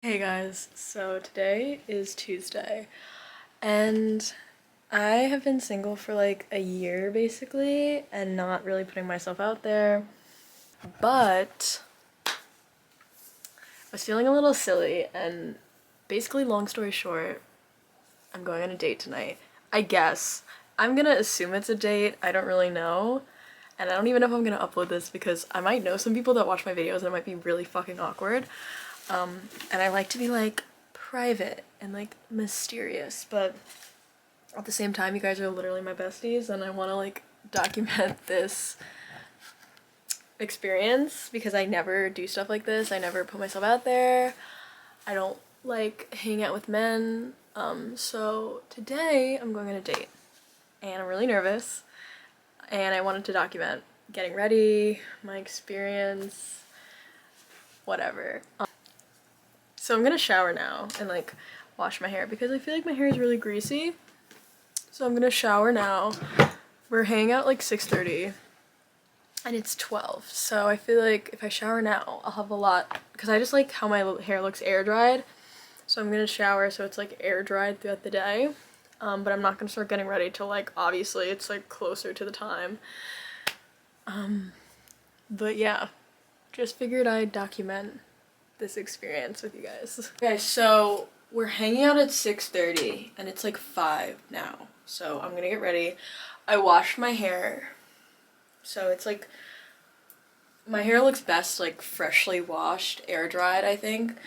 Hey guys, so today is Tuesday and I have been single for like a year basically and not really putting myself out there, but I was feeling a little silly and basically, long story short, I'm going on a date tonight. I guess. I'm gonna assume it's a date, I don't really know, and I don't even know if I'm gonna upload this because I might know some people that watch my videos and it might be really fucking awkward. And I like to be like private and like mysterious, but at the same time, you guys are literally my besties and I want to like document this experience because I never do stuff like this. I never put myself out there. I don't like hang out with men. So today I'm going on a date and I'm really nervous and I wanted to document getting ready, my experience, whatever. So I'm gonna shower now and like wash my hair because I feel like my hair is really greasy. So I'm gonna shower now. We're hanging out like 6:30 and it's 12. So I feel like if I shower now, I'll have a lot because I just like how my hair looks air dried. So I'm gonna shower so it's like air dried throughout the day. But I'm not gonna start getting ready till like obviously it's like closer to the time. But yeah, just figured I'd document this experience with you guys. Okay, so we're hanging out at 6:30 and it's like 5 now. So I'm gonna get ready. I washed my hair. So it's like my hair looks best like freshly washed, air dried, I think.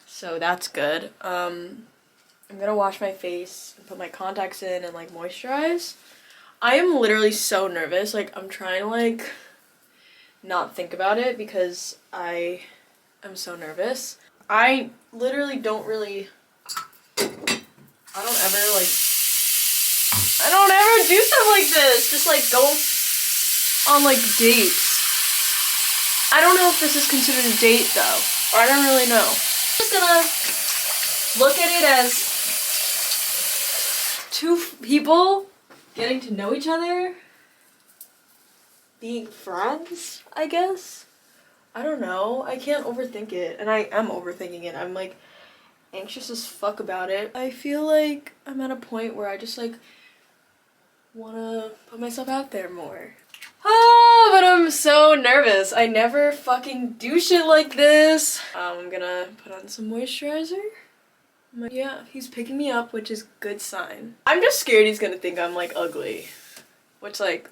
So that's good. I'm gonna wash my face and put my contacts in and like moisturize. I am literally so nervous. Like I'm trying to like not think about it because I'm so nervous. I literally don't really, I don't ever do stuff like this. Just like go on like dates. I don't know if this is considered a date though, or I don't really know. I'm just gonna look at it as two people getting to know each other, being friends, I guess. I don't know. I can't overthink it, and I am overthinking it. I'm like anxious as fuck about it. I feel like I'm at a point where I just like wanna put myself out there more. Ah, but I'm so nervous. I never fucking do shit like this. I'm gonna put on some moisturizer. Yeah, he's picking me up, which is good sign. I'm just scared he's gonna think I'm like ugly, which like,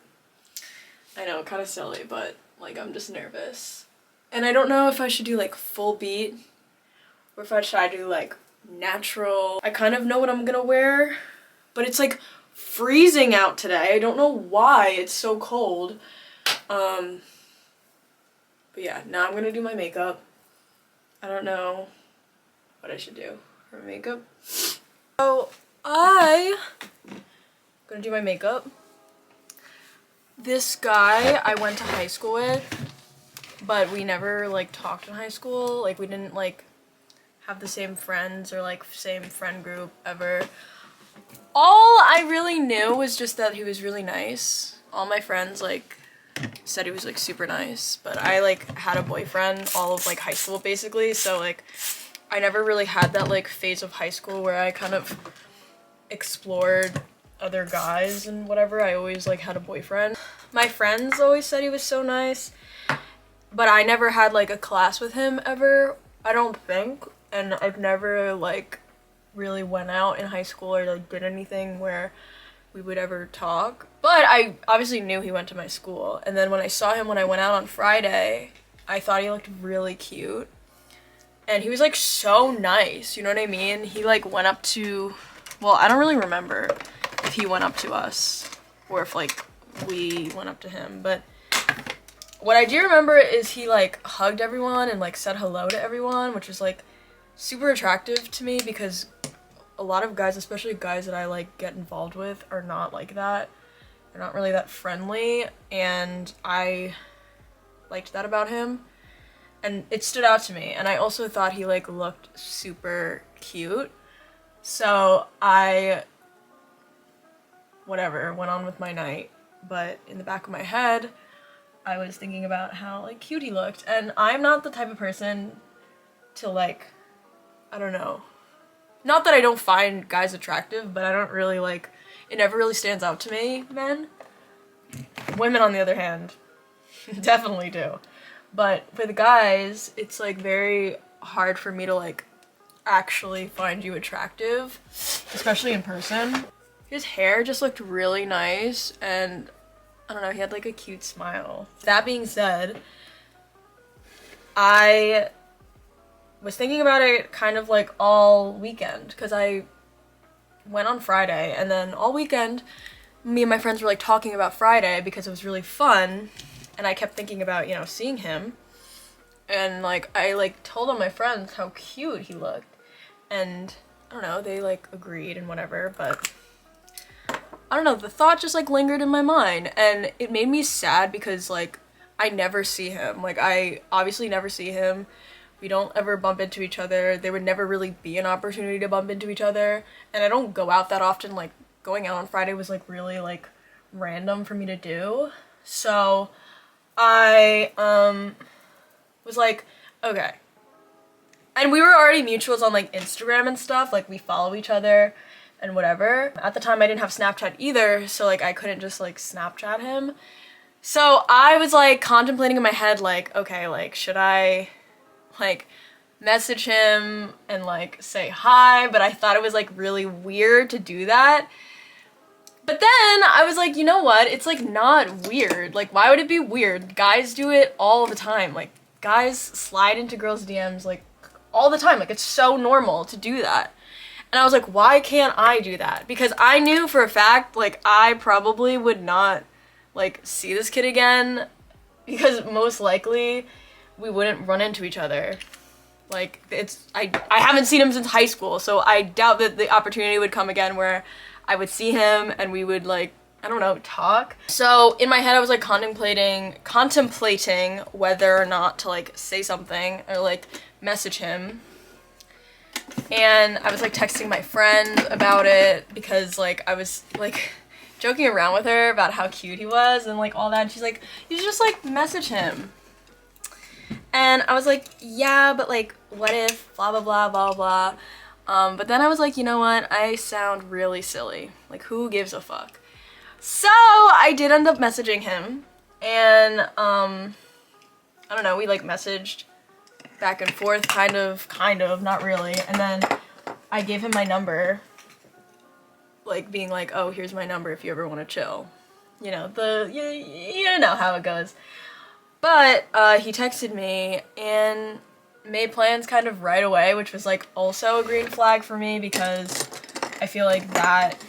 I know, kind of silly, but like I'm just nervous. And I don't know if I should do like full beat or if I should do like natural. I kind of know what I'm gonna wear, but it's like freezing out today. I don't know why it's so cold. But yeah, now I'm gonna do my makeup. I don't know what I should do for makeup. So I'm gonna do my makeup. This guy I went to high school with, but we never like talked in high school. Like we didn't like have the same friends or like same friend group ever. All I really knew was just that he was really nice. All my friends like said he was like super nice, but I like had a boyfriend all of like high school basically, so like I never really had that like phase of high school where I kind of explored other guys and whatever. I always like had a boyfriend. My friends always said he was so nice, but I never had like a class with him ever, I don't think, and I've never like really went out in high school or like did anything where we would ever talk. But I obviously knew he went to my school, and then when I saw him when I went out on Friday, I thought he looked really cute. And he was like so nice, you know what I mean? He like went up to, well, I don't really remember if he went up to us or if like we went up to him, but what I do remember is he like hugged everyone and like said hello to everyone, which was like super attractive to me because a lot of guys, especially guys that I like get involved with, are not like that. They're not really that friendly, and I liked that about him. And it stood out to me, and I also thought he like looked super cute. So I, whatever, went on with my night, but in the back of my head, I was thinking about how like cute he looked, and I'm not the type of person to like I don't know. Not that I don't find guys attractive, but I don't really like, it never really stands out to me, men. Women, on the other hand, definitely do. But with guys, it's like very hard for me to like actually find you attractive, especially in person. His hair just looked really nice, and I don't know, he had like a cute smile. That being said, I was thinking about it kind of like all weekend, because I went on Friday, and then all weekend me and my friends were like talking about Friday because it was really fun, and I kept thinking about, you know, seeing him, and like I like told all my friends how cute he looked, and I don't know, they like agreed and whatever, but I don't know, the thought just like lingered in my mind, and it made me sad because like I never see him. Like I obviously never see him. We don't ever bump into each other. There would never really be an opportunity to bump into each other, and I don't go out that often. Like going out on Friday was like really like random for me to do. So I was like, okay. And we were already mutuals on like Instagram and stuff, like we follow each other and whatever. At the time I didn't have Snapchat either, so like I couldn't just like Snapchat him. So I was like contemplating in my head like, okay, like should I like message him and like say hi, but I thought it was like really weird to do that. But then I was like, you know what? It's like not weird. Like why would it be weird? Guys do it all the time. Like guys slide into girls' DMs like all the time. Like it's so normal to do that. And I was like, why can't I do that? Because I knew for a fact like I probably would not like see this kid again, because most likely we wouldn't run into each other. Like it's I haven't seen him since high school, so I doubt that the opportunity would come again where I would see him and we would like, I don't know, talk. So in my head I was like contemplating whether or not to like say something or like message him. And I was like texting my friend about it because like I was like joking around with her about how cute he was and like all that, and she's like, you should just like message him. And I was like, yeah, but like what if blah blah blah blah blah. But then I was like, you know what, I sound really silly, like who gives a fuck. So I did end up messaging him, and I don't know, we like messaged back and forth, kind of, not really, and then I gave him my number, like being like, oh, here's my number if you ever want to chill. You know, you know how it goes. But he texted me and made plans kind of right away, which was like also a green flag for me because I feel like that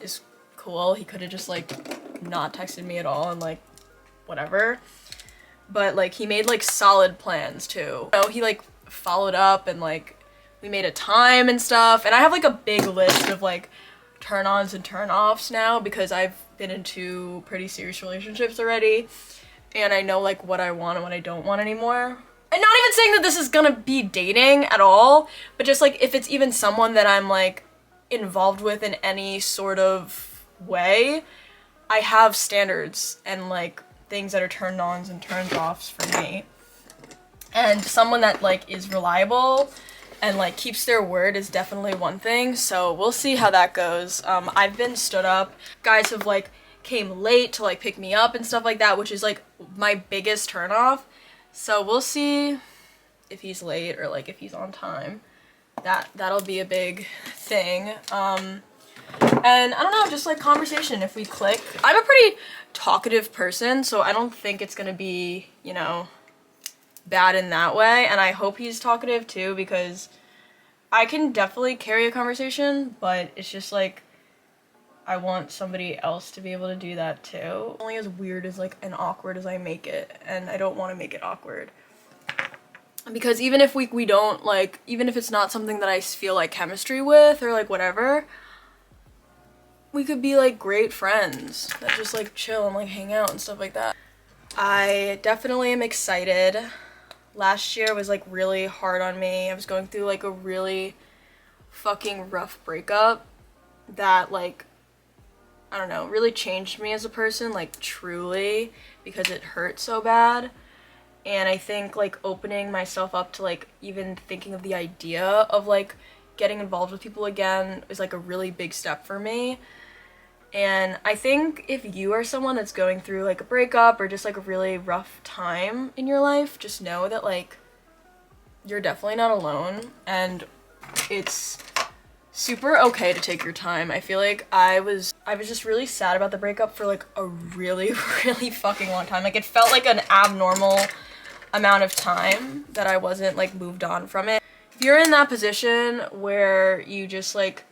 is cool. He could have just like not texted me at all and like whatever. But like he made like solid plans too. You know, he like followed up and like we made a time and stuff. And I have like a big list of like turn-ons and turn-offs now because I've been in 2 pretty serious relationships already. And I know like what I want and what I don't want anymore. And not even saying that this is gonna be dating at all, but just like if it's even someone that I'm like involved with in any sort of way, I have standards and like things that are turn-ons and turn-offs for me. And someone that like is reliable and like keeps their word is definitely one thing, so we'll see how that goes. I've been stood up. Guys have like came late to like pick me up and stuff like that, which is like my biggest turn-off. So we'll see if he's late or like if he's on time. That'll be a big thing. And I don't know, just like conversation, if we click. I'm a pretty talkative person, so I don't think it's gonna be, you know, bad in that way. And I hope he's talkative too, because I can definitely carry a conversation, but it's just like I want somebody else to be able to do that too. Only as weird as like and awkward as I make it, and I don't want to make it awkward. Because even if we don't like, even if it's not something that I feel like chemistry with or like whatever, we could be like great friends that just like chill and like hang out and stuff like that. I definitely am excited. Last year was like really hard on me. I was going through like a really fucking rough breakup that like, I don't know, really changed me as a person, like truly, because it hurt so bad. And I think like opening myself up to like even thinking of the idea of like getting involved with people again is like a really big step for me. And I think if you are someone that's going through like a breakup or just like a really rough time in your life, just know that like you're definitely not alone, and it's super okay to take your time. I feel like I was just really sad about the breakup for like a really really fucking long time. Like it felt like an abnormal amount of time that I wasn't like moved on from it. If you're in that position where you just like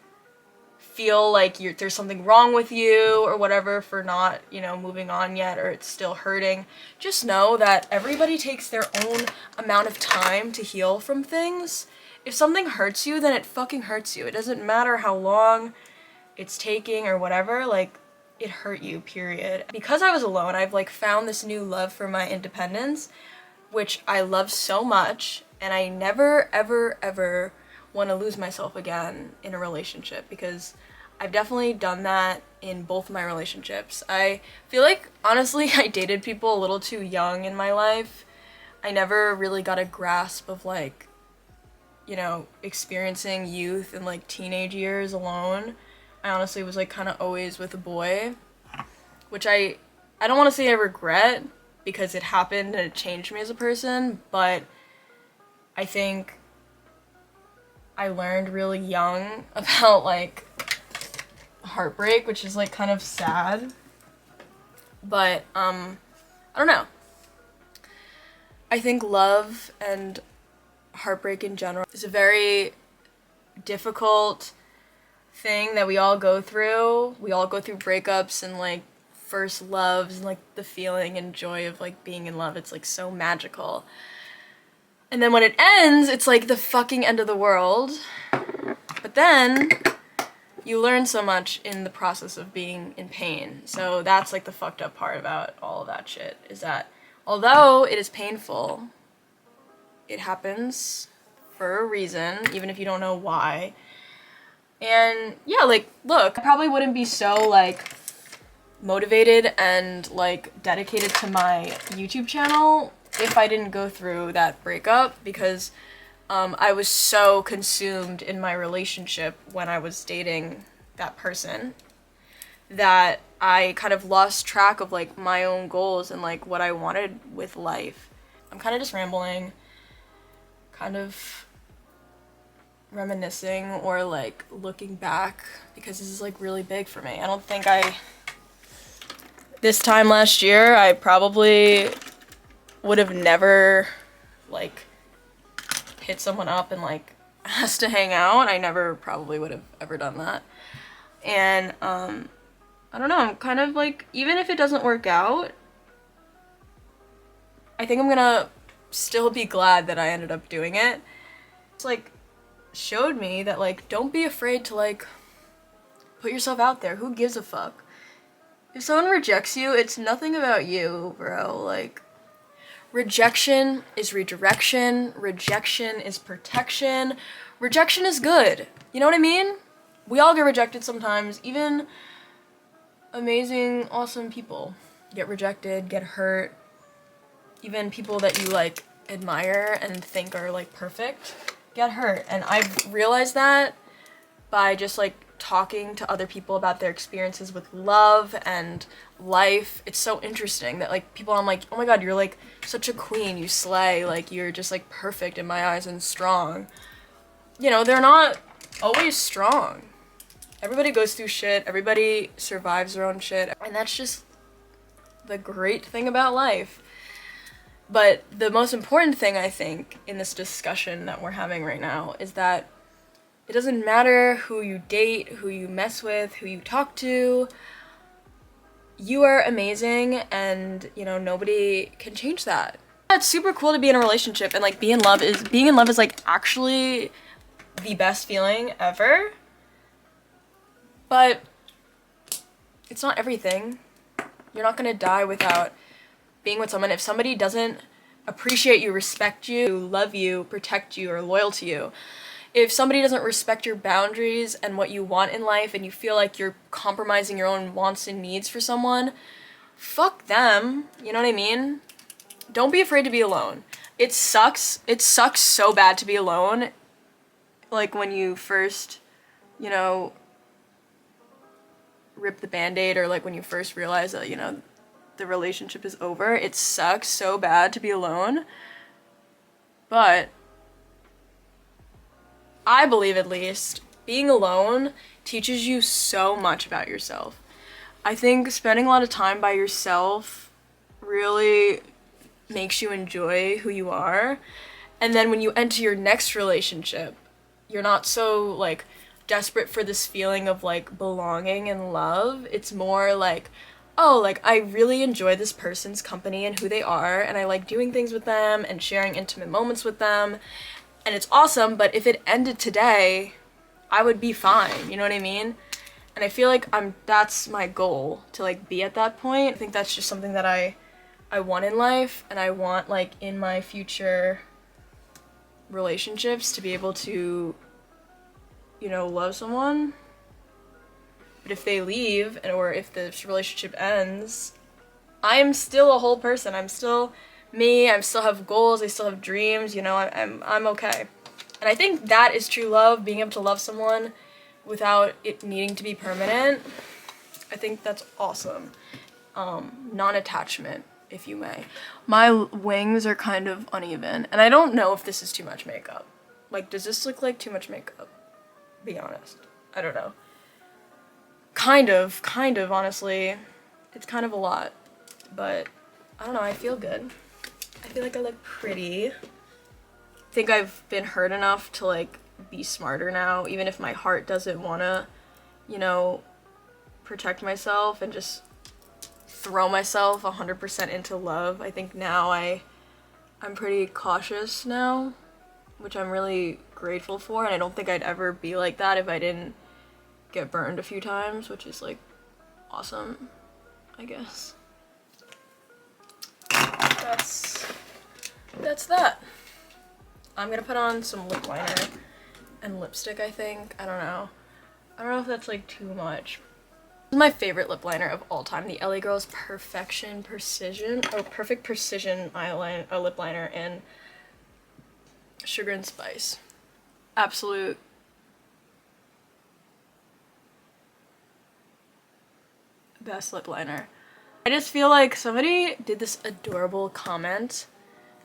feel like there's something wrong with you or whatever for not, you know, moving on yet, or it's still hurting, just know that everybody takes their own amount of time to heal from things. If something hurts you, then it fucking hurts you. It doesn't matter how long it's taking or whatever, like it hurt you, period. Because I was alone, I've like found this new love for my independence, which I love so much, and I never ever ever want to lose myself again in a relationship, because I've definitely done that in both my relationships. I feel like, honestly, I dated people a little too young in my life. I never really got a grasp of like, you know, experiencing youth and like teenage years alone. I honestly was like kind of always with a boy, which I don't want to say I regret, because it happened and it changed me as a person, but I think I learned really young about like heartbreak, which is like kind of sad. But I don't know. I think love and heartbreak in general is a very difficult thing that we all go through. We all go through breakups and like first loves and like the feeling and joy of like being in love. It's like so magical. And then when it ends, it's like the fucking end of the world. But then you learn so much in the process of being in pain. So that's like the fucked up part about all of that shit, is that although it is painful, it happens for a reason, even if you don't know why. And yeah, like, look, I probably wouldn't be so like motivated and like dedicated to my YouTube channel if I didn't go through that breakup, because I was so consumed in my relationship when I was dating that person that I kind of lost track of like my own goals and like what I wanted with life. I'm kind of just rambling, kind of reminiscing or like looking back, because this is like really big for me. I don't think this time last year, I probably would have never like hit someone up and like asked to hang out. I never probably would have ever done that. And I don't know, I'm kind of like, even if it doesn't work out, I think I'm gonna still be glad that I ended up doing it. It's like showed me that like, don't be afraid to like put yourself out there. Who gives a fuck? If someone rejects you, it's nothing about you, bro. Like, rejection is redirection, rejection is protection, rejection is good. You know what I mean? We all get rejected sometimes. Even amazing, awesome people get rejected, get hurt. Even people that you like admire and think are like perfect get hurt. And I've realized that by just like talking to other people about their experiences with love and life. It's so interesting that like people, I'm like, oh my god, you're like such a queen, you slay, like you're just like perfect in my eyes and strong. You know, they're not always strong. Everybody goes through shit, everybody survives their own shit, and that's just the great thing about life. But the most important thing, I think, in this discussion that we're having right now is that it doesn't matter who you date, who you mess with, who you talk to. You are amazing, and, you know, nobody can change that. It's super cool to be in a relationship, and like being in love is like actually the best feeling ever. But it's not everything. You're not gonna die without being with someone. If somebody doesn't appreciate you, respect you, love you, protect you, or loyal to you, if somebody doesn't respect your boundaries and what you want in life, and you feel like you're compromising your own wants and needs for someone, fuck them. You know what I mean? don't be afraid to be alone. It sucks so bad to be alone, like when you first, you know, rip the band-aid, or like when you first realize that, you know, the relationship is over. It sucks so bad to be alone, but I believe, at least, being alone teaches you so much about yourself. I think spending a lot of time by yourself really makes you enjoy who you are. And then when you enter your next relationship, you're not so like desperate for this feeling of like belonging and love. It's more like, oh, like I really enjoy this person's company and who they are, and I like doing things with them and sharing intimate moments with them, and it's awesome. But if it ended today, I would be fine, you know what I mean? And I feel like that's my goal, to like be at that point. I think that's just something that I want in life, and I want like in my future relationships to be able to, you know, love someone. But if they leave, or if this relationship ends, I am still a whole person. I'm still me. I still have goals. I still have dreams. You know, I'm okay. And I think that is true love, being able to love someone without it needing to be permanent. I think that's awesome. Non-attachment, if you may. My wings are kind of uneven, and I don't know if this is too much makeup. Like, does this look like too much makeup? Be honest. I don't know. Kind of, honestly. It's kind of a lot, but I don't know, I feel good. I feel like I look pretty. I think I've been hurt enough to like be smarter now, even if my heart doesn't wanna, you know, protect myself and just throw myself 100% into love. I think now I'm pretty cautious now, which I'm really grateful for, and I don't think I'd ever be like that if I didn't get burned a few times, which is like awesome, I guess. That's that. I'm gonna put on some lip liner and lipstick, I think. I don't know if that's like too much. This is my favorite lip liner of all time, the LA Girls Perfect Precision eyeliner, lip liner in Sugar and Spice. Absolute best lip liner. I just feel like somebody did this adorable comment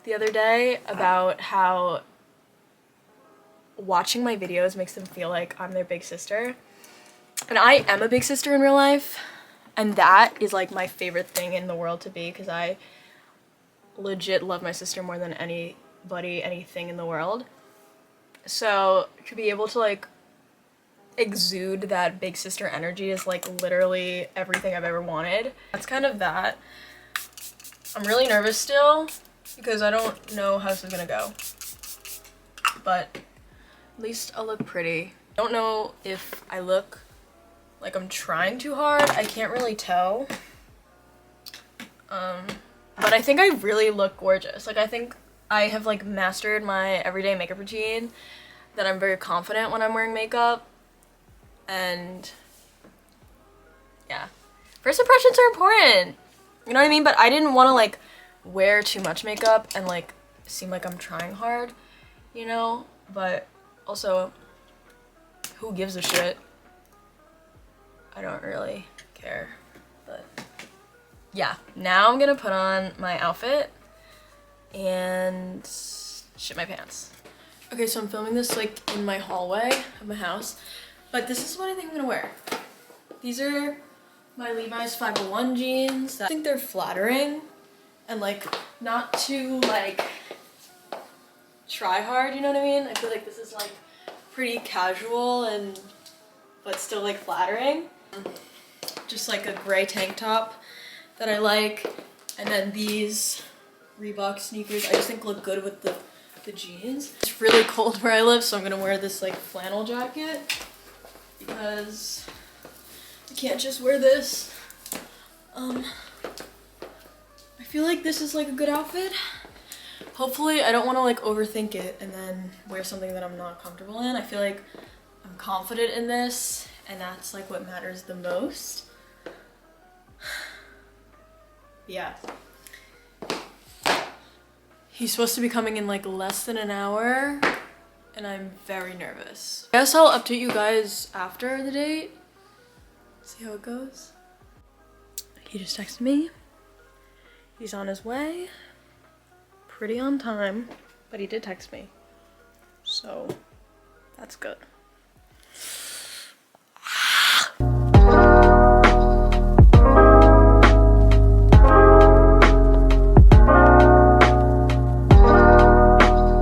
the other day about how watching my videos makes them feel like I'm their big sister. And I am a big sister in real life, and that is like my favorite thing in the world to be, because I legit love my sister more than anybody, anything in the world. So to be able to like exude that big sister energy is like literally everything I've ever wanted. That's kind of that. I'm really nervous still because I don't know how this is gonna go, but at least I'll look pretty. I don't know if I look like I'm trying too hard. I can't really tell. But I think I really look gorgeous. Like, I think I have like mastered my everyday makeup routine, that I'm very confident when I'm wearing makeup. And yeah, first impressions are important, you know what I mean? But I didn't want to like wear too much makeup and like seem like I'm trying hard, you know? But also, who gives a shit? I don't really care. But yeah, now I'm gonna put on my outfit and shit my pants. Okay, so I'm filming this like in my hallway of my house, but this is what I think I'm gonna wear. These are my Levi's 501 jeans. I think they're flattering and like not too like try hard, you know what I mean? I feel like this is like pretty casual and but still like flattering. Just like a gray tank top that I like, and then these Reebok sneakers I just think look good with the jeans. It's really cold where I live, so I'm gonna wear this like flannel jacket because I can't just wear this. I feel like this is like a good outfit. Hopefully I don't want to like overthink it and then wear something that I'm not comfortable in. I feel like I'm confident in this, and that's like what matters the most. Yeah. He's supposed to be coming in like less than an hour, and I'm very nervous. I guess I'll update you guys after the date. See how it goes. He just texted me. He's on his way. Pretty on time, but he did text me. So that's good.